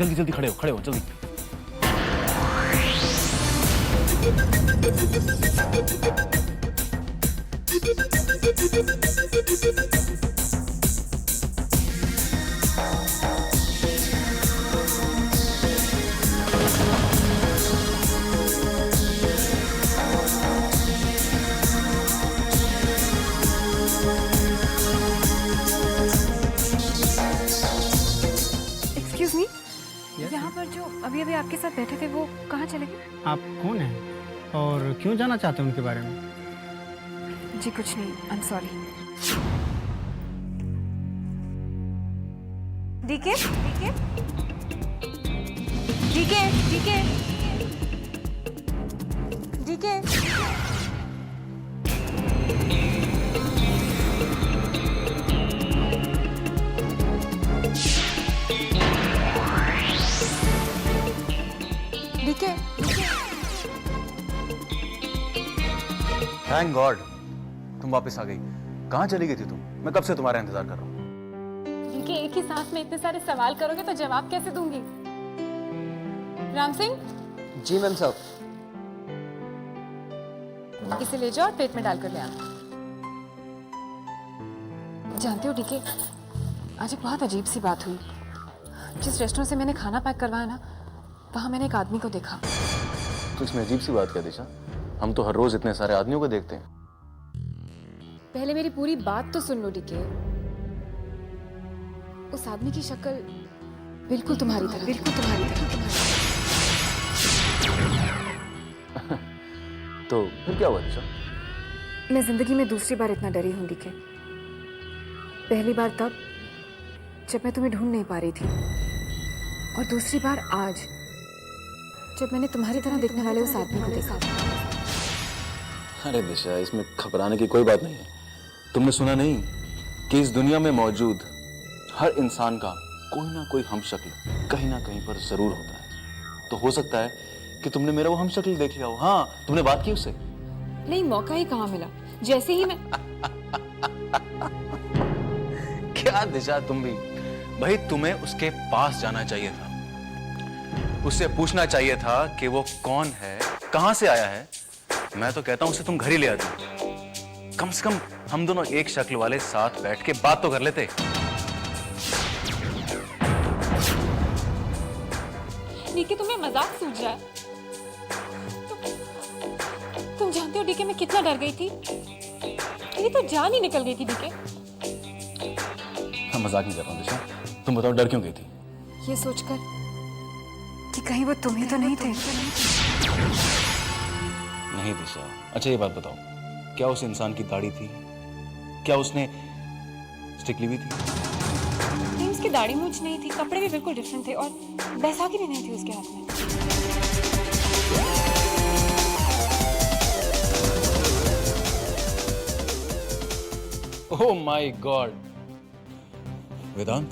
जल्दी जल्दी खड़े हो जल्दी। एक्सक्यूज मी, यहाँ पर जो अभी अभी आपके साथ बैठे थे वो कहाँ चले गए? आप कौन हैं और क्यों जाना चाहते हैं उनके बारे में? जी कुछ नहीं, आई एम सॉरी। डीके डीके डीके डीके डीके डीके थैंक गॉड तुम वापस आ गई। कहाँ चली गई थी तुम? मैं कब से तुम्हारा इंतजार कर रहा हूँ। इनके एक ही सांस में इतने सारे सवाल करोगे तो जवाब कैसे दूंगी? राम सिंह, जी मैम साहब। इसे ले जाओ और पेट में डालकर ले आना। जानते हो डीके, आज एक बहुत अजीब सी बात हुई। जिस रेस्टोरेंट से मैंने खाना पैक करवाया ना, वहां मैंने एक आदमी को देखा। तो इसमें अजीब सी बात क्या दिशा? हम तो हर रोज इतने सारे आदमियों को देखते हैं। पहले मेरी पूरी बात तो सुन लो डीके। उस आदमी की शक्ल बिल्कुल तुम्हारी तरह, बिल्कुल तुम्हारी तरह। तो फिर क्या हुआ दिशा? मैं जिंदगी में दूसरी बार इतना डरी हूँ डीके। पहली बार तब जब मैं तुम्हें ढूंढ नहीं पा रही थी, और दूसरी बार आज जब मैंने तुम्हारी तरह दिखने वाले उस आदमी को देखा। अरे दिशा, इसमें घबराने की कोई बात नहीं है। तुमने सुना नहीं कि इस दुनिया में मौजूद हर इंसान का कोई ना कोई हमशक्ल कहीं ना कहीं पर जरूर होता है। तो हो सकता है कि तुमने मेरा वो हमशक्ल देख लिया हो। हाँ, तुमने बात की उससे? नहीं, मौका ही कहाँ मिला। जैसे ही मैं क्या दिशा, तुम भी भाई, तुम्हें उसके पास जाना चाहिए था। उससे पूछना चाहिए था कि वो कौन है, कहां से आया है। मैं तो कहता हूं उसे तुम घर ही ले आती। कम से कम हम दोनों एक शक्ल वाले साथ बैठ के बात तो कर लेते। डीके, तुम्हें मजाक सूझ रहा है? तुम जानते हो डीके, मैं कितना डर गई थी। मेरी तो जान ही निकल गई थी डीके। मैं मजाक नहीं कर रहा हूं दिशा। तुम बताओ डर क्यों गई थी? ये सोचकर कि कहीं वो तुम ही तो नहीं थे। नहीं दिशा। अच्छा ये बात बताओ, क्या उस इंसान की दाढ़ी थी? क्या उसने स्टिक ली हुई थी? नहीं, उसकी दाढ़ी मूंछ नहीं थी, कपड़े भी बिल्कुल डिफरेंट थे और बैसाखी भी नहीं थी उसके हाथ में। ओह माय गॉड वेदांत,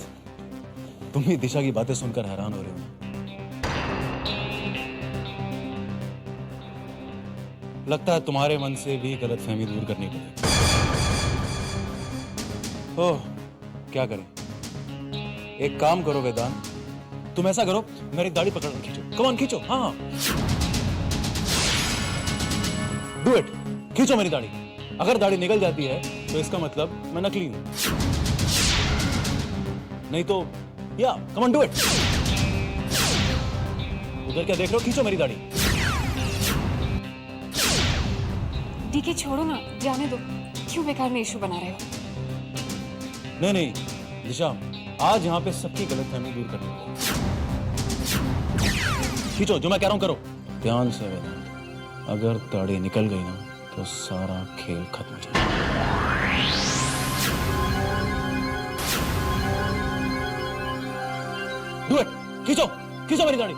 तुम ही दिशा की बातें सुनकर हैरान हो रहे हो। लगता है तुम्हारे मन से भी गलतफहमी दूर करनी पड़ेगी। ओह, क्या करें? एक काम करो वेदांत, तुम ऐसा करो, मेरी दाढ़ी पकड़ कर खींचो। कम ऑन, खींचो। हाँ, डू इट। खींचो मेरी दाढ़ी। अगर दाढ़ी निकल जाती है तो इसका मतलब मैं नकली हूं, नहीं तो या कम ऑन, डू इट। उधर क्या देख रहे हो? खींचो मेरी दाढ़ी। डीके छोड़ो ना, जाने दो। क्यों बेकार में इशू बना रहे हो? नहीं नहीं दिशा, आज यहाँ पे सबकी गलतफहमी दूर करनी है। खींचो, जो मैं कह रहा हूं करो। ध्यान से वेदांत, अगर दाढ़ी निकल गई ना तो सारा खेल खत्म हो जाएगा। Do it. खींचो, खींचो मेरी दाढ़ी।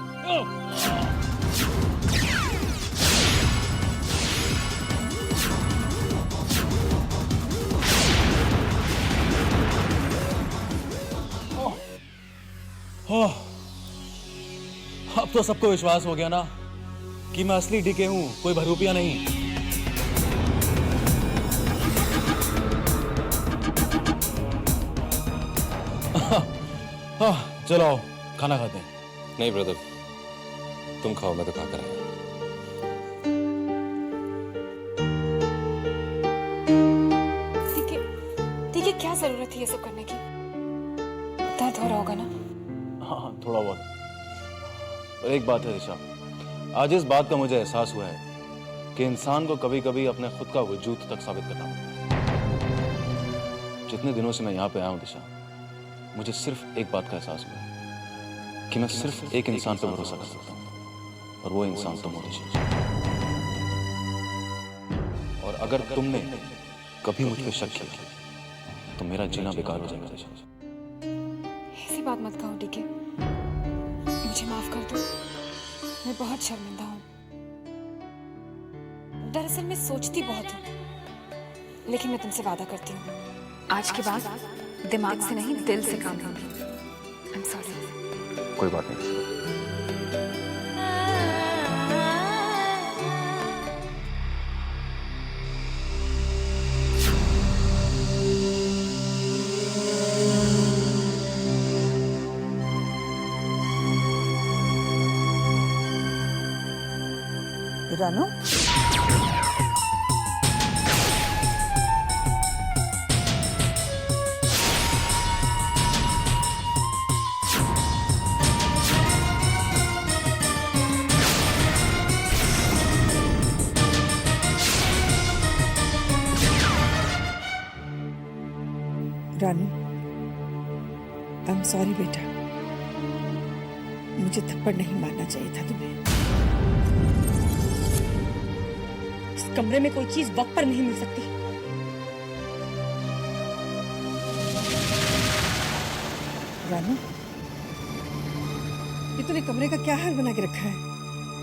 अब तो सबको विश्वास हो गया ना कि मैं असली डीके हूं, कोई भरूपिया नहीं। चलो खाना खाते हैं। नहीं ब्रदर, तुम खाओ, मैं तो खा कर आया। ठीक है, क्या जरूरत थी ये सब करने की? दर्द हो रहा होगा ना? हाँ, थोड़ा बहुत। और एक बात है दिशा, आज इस बात का मुझे एहसास हुआ है कि इंसान को कभी कभी अपने खुद का वजूद तक साबित करना पड़ता है। जितने दिनों से मैं यहाँ पे आया हूँ दिशा, मुझे सिर्फ एक बात का एहसास हुआ है कि मैं सिर्फ एक इंसान पे भरोसा कर सकता हूँ, और वो इंसान तुम हो दिशा। और अगर तुमने कभी मुझ पे शक किया तो मेरा जीना बेकार हो जाएगा दिशा। ऐसी बात मत कहो डीके, मुझे माफ कर दो, मैं बहुत शर्मिंदा हूँ। दरअसल मैं सोचती बहुत हूँ, लेकिन मैं तुमसे वादा करती हूँ, आज के बाद दिमाग से नहीं दिल से काम लूंगी। I am sorry. कोई बात नहीं Disha. Ranu, Ranu, I am sorry बेटा, मुझे थप्पड़ नहीं मारना चाहिए था तुम्हें। इस कमरे में कोई चीज वक्त पर नहीं मिल सकती। रानू, ये तूने कमरे का क्या हाल बना के रखा है?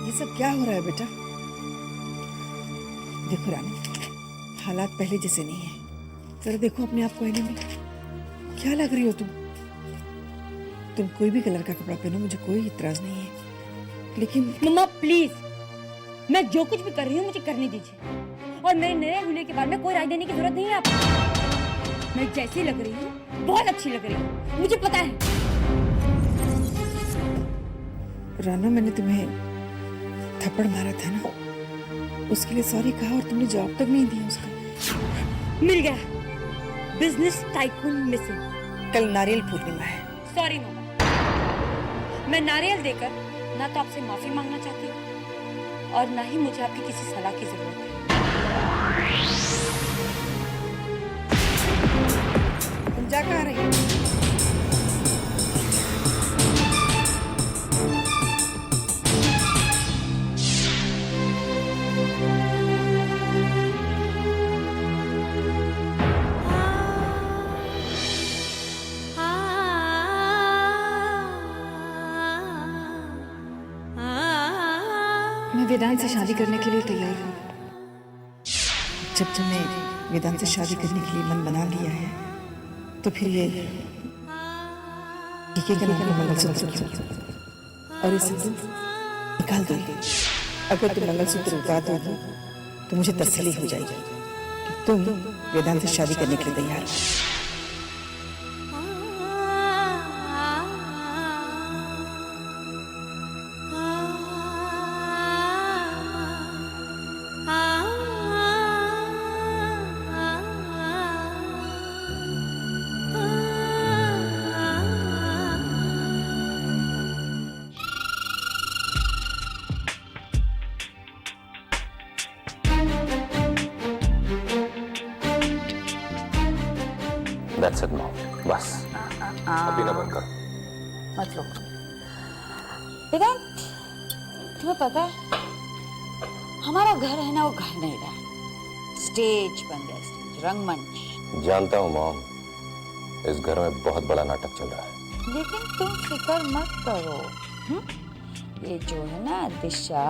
ये सब क्या हो रहा है बेटा? देखो रानू, हालात पहले जैसे नहीं है। जरा देखो अपने आप को आईने में, क्या लग रही हो तुम? तुम कोई भी कलर का कपड़ा पहनो, मुझे कोई इतराज नहीं है, लेकिन मम्मा प्लीज, मैं जो कुछ भी कर रही हूँ मुझे करने दीजिए, और मेरे नए हुए के बारे में कोई राय देने की जरूरत नहीं है आपको। मैं जैसी लग रही हूँ बहुत अच्छी लग रही हूँ, मुझे पता है। रानू, मैंने तुम्हें थप्पड़ मारा था ना, उसके लिए सॉरी कहा और तुमने जवाब तक नहीं दिया उसका। मिल गया, बिजनेस टाइकून मिसिंग। कल नारियल पूर्णिमा है। सॉरी मम्मा, मैं नारियल देकर ना तो आपसे माफी मांगना चाहती हूँ और ना ही मुझे आपकी किसी सलाह की जरूरत है। तुम जा कहाँ रही हो? मैं वेदांत से शादी करने के लिए तैयार हूँ। जब तुमने वेदांत से शादी करने के लिए मन बना लिया है, तो फिर ये टीके का नाम मंगलसूत्र क्यों? और इसे निकाल दो। अगर तुम मंगलसूत्र उतार दोगी तो मुझे तसल्ली हो जाएगी कि तुम वेदांत से शादी करने के लिए तैयार हो। That's it, mom. बस अभी ना बंद करो। मत रोको वेदांत, तुम्हें पता है हमारा घर है ना, वो घर नहीं रहा, स्टेज बन गया, स्टेज, रंगमंच। जानता हूँ मॉम, इस घर में बहुत बड़ा नाटक चल रहा है। लेकिन तुम फिक्र मत करो, ये जो है ना दिशा,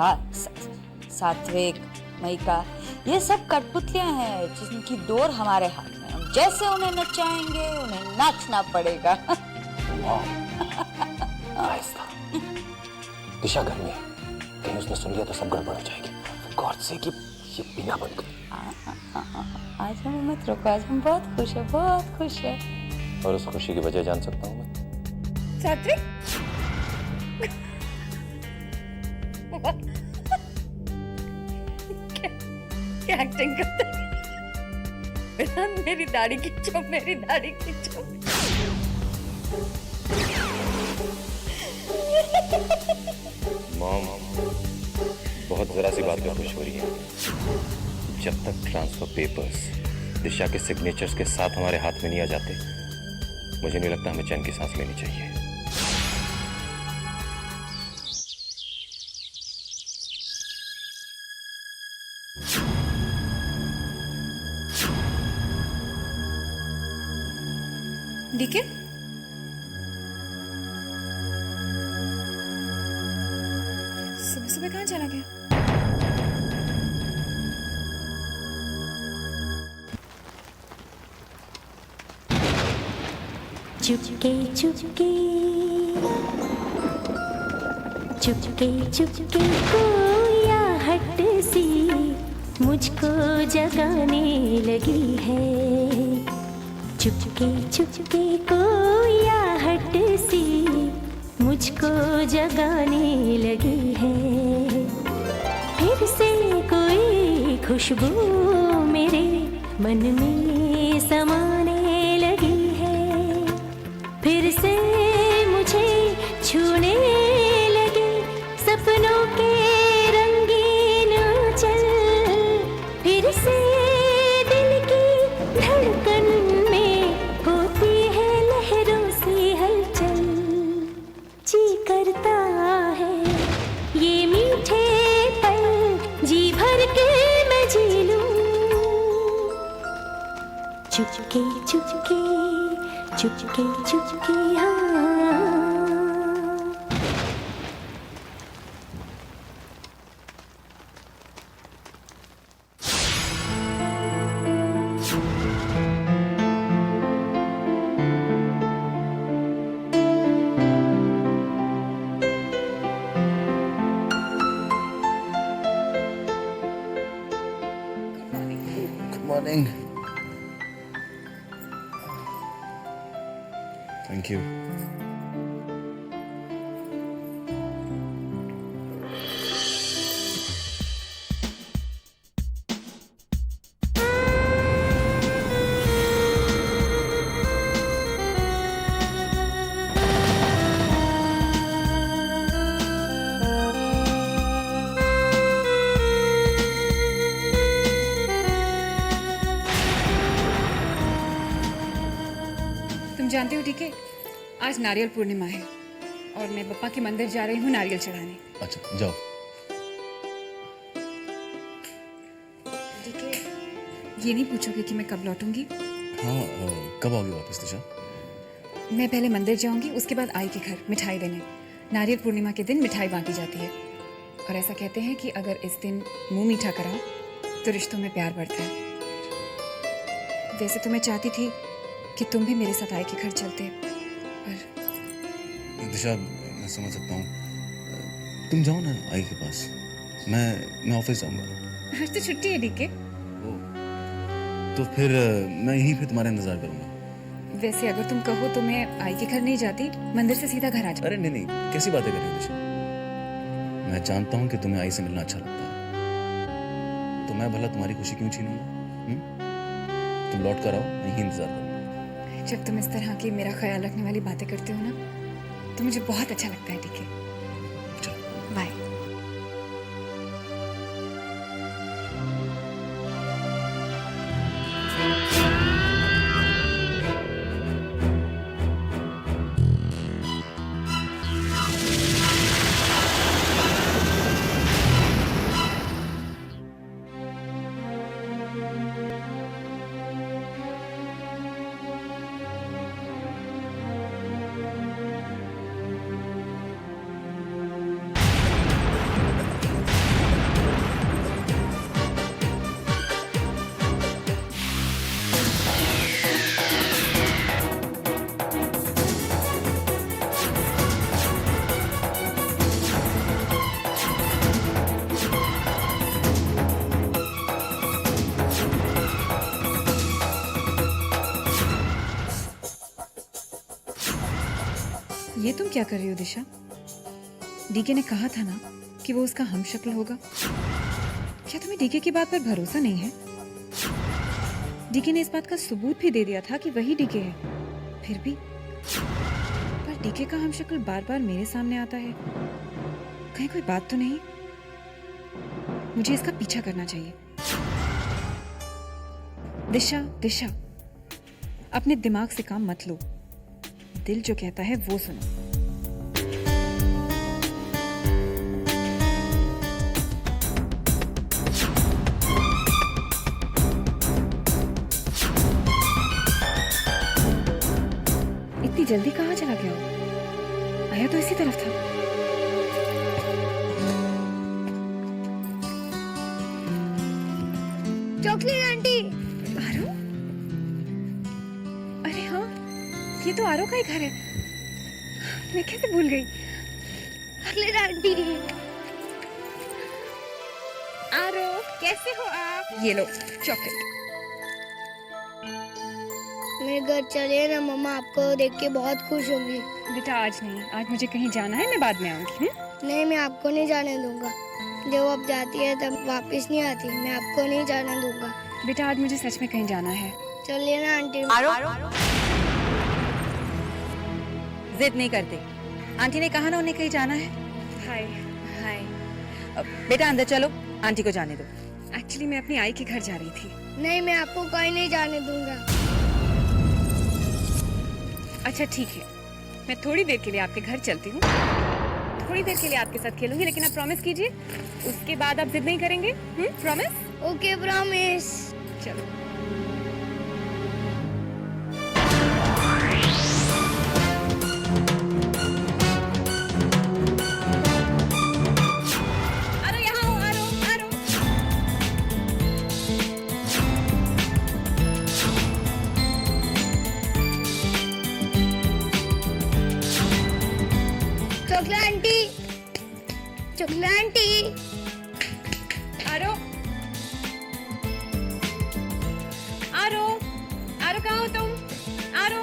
सात्विक, मयिका, ये सब कठपुतलियां हैं जिनकी डोर हमारे हाथ में। हम जैसे उन्हें नचाएंगे उन्हें नाचना पड़ेगा। आहिस्ता, दिशा घर में है, कहीं उसने सुन लिया तो सब गड़बड़ हो जाएगी। गॉड से कि ये बिना बंद कर। आज हम मत रोको, आज हम बहुत खुश है, बहुत खुश है। और उस खुशी की वजह जान सकता हूँ मैं? सात्विक, अच्छी एक्टिंग करता है। बेटा मेरी दाढ़ी खींचो, मेरी दाढ़ी खींचो। मॉम बहुत जरा सी बात पे खुश हो रही है। जब तक ट्रांसफर पेपर्स दिशा के सिग्नेचर्स के साथ हमारे हाथ में नहीं आ जाते, मुझे नहीं लगता हमें चैन की सांस लेनी चाहिए। डीके, सुबह सुबह कहाँ चला गया? चुपके चुपके चुपके चुपके कोया हट सी मुझको जगाने लगी है। चुपके चुपके कोया हट सी मुझको जगाने लगी है। फिर से कोई खुशबू मेरे मन में समाने लगी है। फिर से मुझे छूने लगे सपनों के रंगीन आंचल। फिर से दिल की धड़कन में होती है लहरों से हलचल। जी करता है ये मीठे पल जी भर के मैं जी लूं। चुपके चुपके चुपके चुपके हाँ। Good morning. Thank you. तुम जानते हो डीके, आज नारियल पूर्णिमा है और मैं बप्पा के मंदिर जा रही हूँ नारियल चढ़ाने। अच्छा जाओ। डीके, ये नहीं पूछोगे कि मैं कब लौटूंगी? हाँ, कब आओगे वापस दिशा? मैं पहले मंदिर जाऊंगी, उसके बाद आई के घर मिठाई देने। नारियल पूर्णिमा के दिन मिठाई बांटी जाती है और ऐसा कहते हैं कि अगर इस दिन मुंह मीठा कराओ तो रिश्तों में प्यार बढ़ता है। वैसे तो मैं चाहती थी कि तुम भी मेरे साथ आई के घर चलते, पर दिशा मैं समझ सकता हूँ, तुम जाओ ना आई के पास, मैं ऑफिस जाऊंगा। आज तो छुट्टी है डीके। तो फिर मैं यहीं पे तुम्हारा इंतजार करूंगा। वैसे अगर तुम कहो तो मैं आई के घर नहीं जाती, मंदिर से सीधा घर आ जाऊँ। अरे नहीं नहीं, कैसी बातें कर रही हो दिशा? मैं जानता हूँ कि तुम्हें आई से मिलना अच्छा लगता है, तो मैं भला तुम्हारी खुशी क्यों छीनूंगा? तुम लौट कर आओ, मैं यहीं इंतजार करूंगा। जब तुम इस तरह की मेरा ख्याल रखने वाली बातें करते हो ना, तो मुझे बहुत अच्छा लगता है। ठीक है, चलो बाय। ये तुम क्या कर रही हो दिशा? डीके ने कहा था ना कि वो उसका हमशक्ल होगा। क्या तुम्हें डीके की बात पर भरोसा नहीं है? डीके ने इस बात का सबूत भी दे दिया था कि वही डीके है। फिर भी पर डीके का हमशक्ल बार बार मेरे सामने आता है। कहीं कोई बात तो नहीं? मुझे इसका पीछा करना चाहिए। दिशा, दिशा, अपने दिमाग से काम मत लो। दिल जो कहता है वो सुनो। इतनी जल्दी कहाँ चला गया वो? आया तो इसी तरफ था। Chocolate aunty. आरो? अरे हाँ, ये तो आरो का ही घर है। मैं कैसे भूल गई? Chocolate aunty. आरो, कैसे हो आप? ये लो चॉकलेट। मेरे घर चलिए ना, मम्मा आपको देख के बहुत खुश होंगी। बेटा आज नहीं, आज मुझे कहीं जाना है, मैं बाद में आऊंगी। नहीं, मैं आपको नहीं जाने दूंगा। जब आप जाती है तब वापस नहीं आती। मैं आपको नहीं जाने दूंगा। बेटा आज मुझे सच में कहीं जाना है। चलिए ना आंटी। जिद नहीं करते। आंटी ने कहा ना उन्हें कहीं जाना है। हाय हाय। बेटा अंदर चलो, आंटी को जाने दो। एक्चुअली मैं अपनी आई के घर जा रही थी। नहीं, मैं आपको कहीं नहीं जाने दूंगा। अच्छा ठीक है, मैं थोड़ी देर के लिए आपके घर चलती हूँ। थोड़ी देर के लिए आपके साथ खेलूंगी, लेकिन आप प्रॉमिस कीजिए उसके बाद आप जिद नहीं करेंगे। प्रॉमिस? Okay, promise. चलो। आरो यहाँ हो, आरो, आरो। Chocolate aunty, chocolate aunty. आरो, आरो, आरो कहाँ हो तुम? आरो।